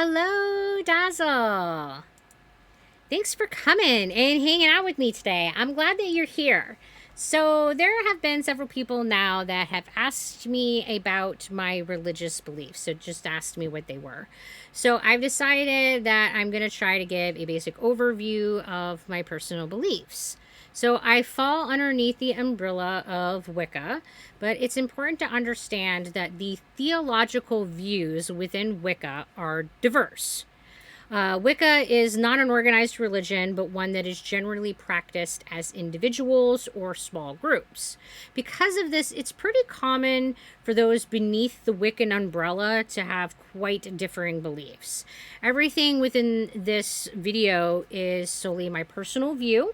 Hello, Dazzle. Thanks for coming and hanging out with me today. I'm glad that you're here. So, there have been several people now that have asked me about my religious beliefs. So, just asked me what they were. So, I've decided that I'm going to try to give a basic overview of my personal beliefs. So, I fall underneath the umbrella of Wicca, but it's important to understand that the theological views within Wicca are diverse. Wicca is not an organized religion, but one that is generally practiced as individuals or small groups. Because of this, it's pretty common for those beneath the Wiccan umbrella to have quite differing beliefs. Everything within this video is solely my personal view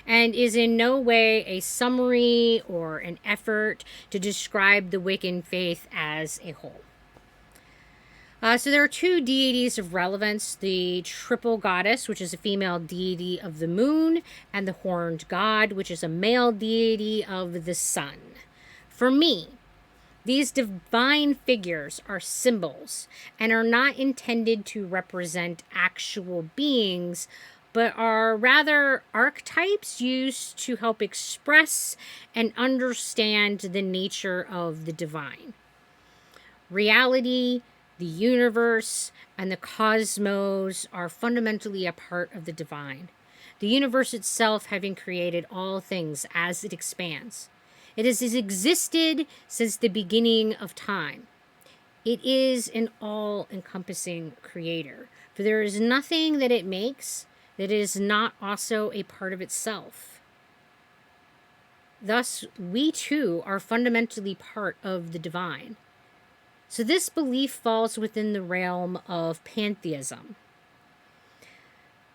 and is in no way a summary or an effort to describe the Wiccan faith as a whole. So there are two deities of relevance, the triple goddess, which is a female deity of the moon, and the horned god, which is a male deity of the sun. For me, these divine figures are symbols and are not intended to represent actual beings, but are rather archetypes used to help express and understand the nature of the divine. Reality, the universe, and the cosmos are fundamentally a part of the divine. The universe itself having created all things as it expands. It has existed since the beginning of time. It is an all-encompassing creator, for there is nothing that it makes that is not also a part of itself. Thus, we too are fundamentally part of the divine. So this belief falls within the realm of pantheism.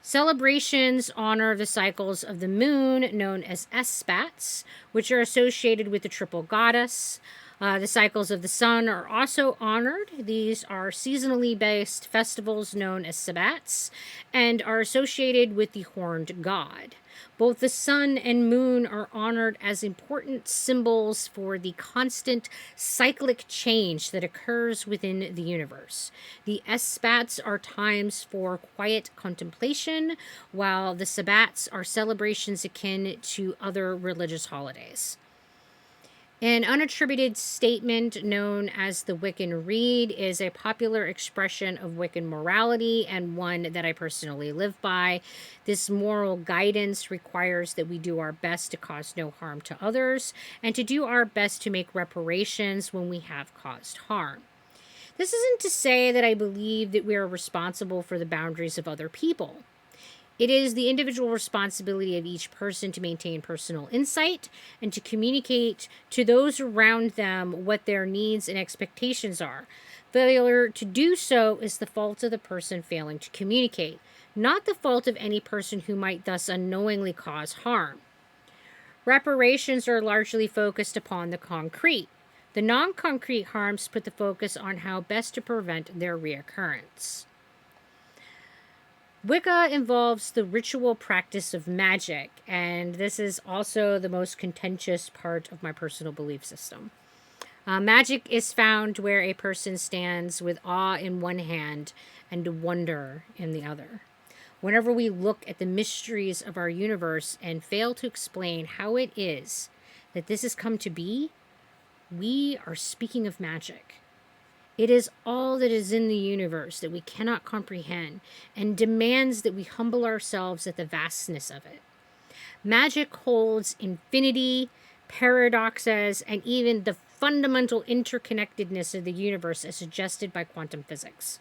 Celebrations honor the cycles of the moon, known as Espats, which are associated with the triple goddess. The cycles of the sun are also honored. These are seasonally based festivals known as Sabbats and are associated with the horned god. Both the sun and moon are honored as important symbols for the constant cyclic change that occurs within the universe. The Espats are times for quiet contemplation, while the Sabbats are celebrations akin to other religious holidays. An unattributed statement known as the Wiccan Rede is a popular expression of Wiccan morality and one that I personally live by. This moral guidance requires that we do our best to cause no harm to others and to do our best to make reparations when we have caused harm. This isn't to say that I believe that we are responsible for the boundaries of other people. It is the individual responsibility of each person to maintain personal insight and to communicate to those around them what their needs and expectations are. Failure to do so is the fault of the person failing to communicate, not the fault of any person who might thus unknowingly cause harm. Reparations are largely focused upon the concrete. The non-concrete harms put the focus on how best to prevent their reoccurrence. Wicca involves the ritual practice of magic, and this is also the most contentious part of my personal belief system. Magic is found where a person stands with awe in one hand and wonder in the other. Whenever we look at the mysteries of our universe and fail to explain how it is that this has come to be, we are speaking of magic. It is all that is in the universe that we cannot comprehend and demands that we humble ourselves at the vastness of it. Magic holds infinity, paradoxes, and even the fundamental interconnectedness of the universe as suggested by quantum physics.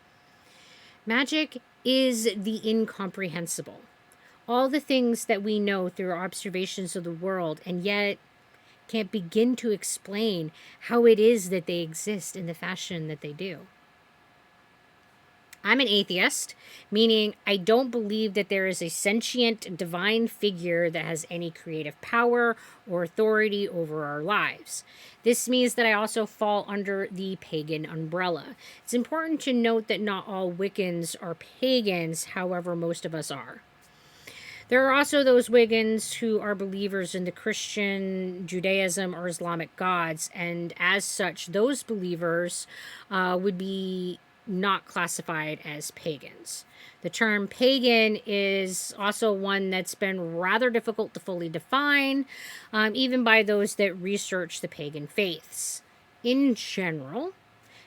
Magic is the incomprehensible. All the things that we know through our observations of the world, and yet can't begin to explain how it is that they exist in the fashion that they do. I'm an atheist, meaning I don't believe that there is a sentient divine figure that has any creative power or authority over our lives. This means that I also fall under the pagan umbrella. It's important to note that not all Wiccans are pagans, however, most of us are. There are also those Wiccans who are believers in the Christian, Judaism, or Islamic gods, and as such, those believers would be not classified as pagans. The term pagan is also one that's been rather difficult to fully define, even by those that research the pagan faiths. In general,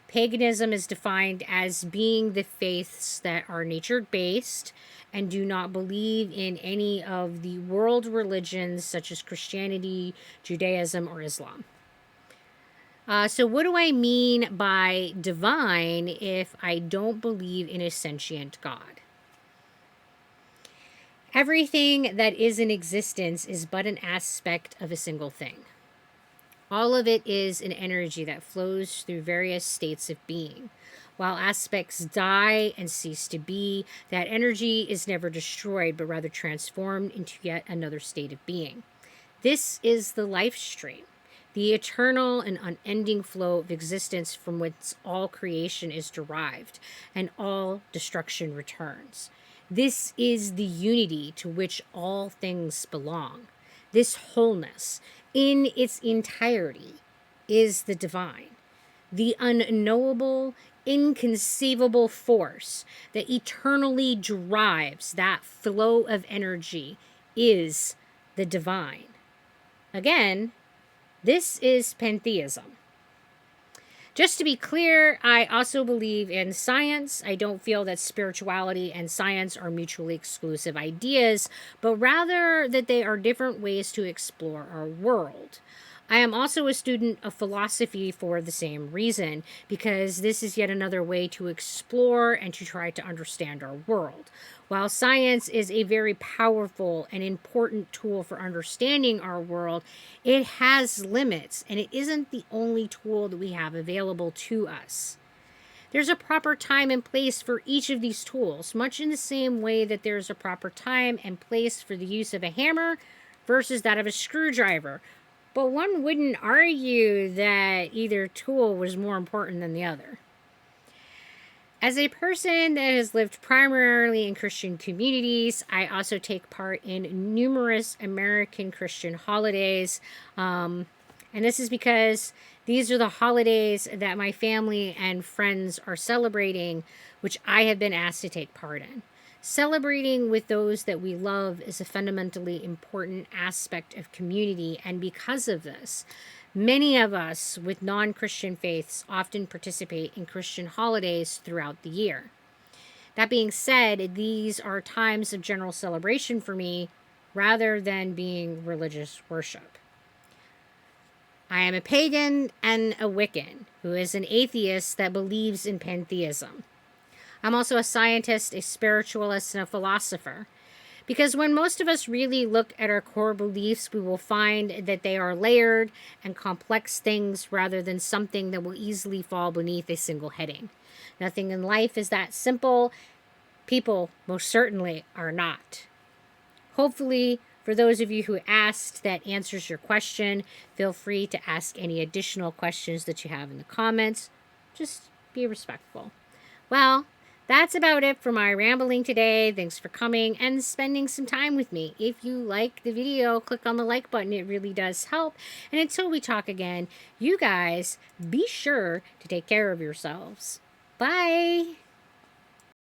paganism is defined as being the faiths that are nature-based and do not believe in any of the world religions such as Christianity, Judaism, or Islam. So what do I mean by divine if I don't believe in a sentient God? Everything that is in existence is but an aspect of a single thing. All of it is an energy that flows through various states of being. While aspects die and cease to be, that energy is never destroyed, but rather transformed into yet another state of being. This is the life stream, the eternal and unending flow of existence from whence all creation is derived and all destruction returns. This is the unity to which all things belong. This wholeness, in its entirety, is the divine, the unknowable, inconceivable force that eternally drives that flow of energy is the divine. Again, this is pantheism. Just to be clear, I also believe in science. I don't feel that spirituality and science are mutually exclusive ideas, but rather that they are different ways to explore our world. I am also a student of philosophy for the same reason, because this is yet another way to explore and to try to understand our world. While science is a very powerful and important tool for understanding our world, it has limits, and it isn't the only tool that we have available to us. There's a proper time and place for each of these tools, much in the same way that there's a proper time and place for the use of a hammer versus that of a screwdriver. But one wouldn't argue that either tool was more important than the other. As a person that has lived primarily in Christian communities, I also take part in numerous American Christian holidays. And this is because these are the holidays that my family and friends are celebrating, which I have been asked to take part in. Celebrating with those that we love is a fundamentally important aspect of community, and because of this, many of us with non-Christian faiths often participate in Christian holidays throughout the year. That being said, these are times of general celebration for me rather than being religious worship. I am a pagan and a Wiccan who is an atheist that believes in pantheism. I'm also a scientist, a spiritualist, and a philosopher. Because when most of us really look at our core beliefs, we will find that they are layered and complex things rather than something that will easily fall beneath a single heading. Nothing in life is that simple. People most certainly are not. Hopefully, for those of you who asked, that answers your question. Feel free to ask any additional questions that you have in the comments. Just be respectful. Well, that's about it for my rambling today. Thanks for coming and spending some time with me. If you like the video, click on the like button. It really does help. And until we talk again, you guys be sure to take care of yourselves. Bye.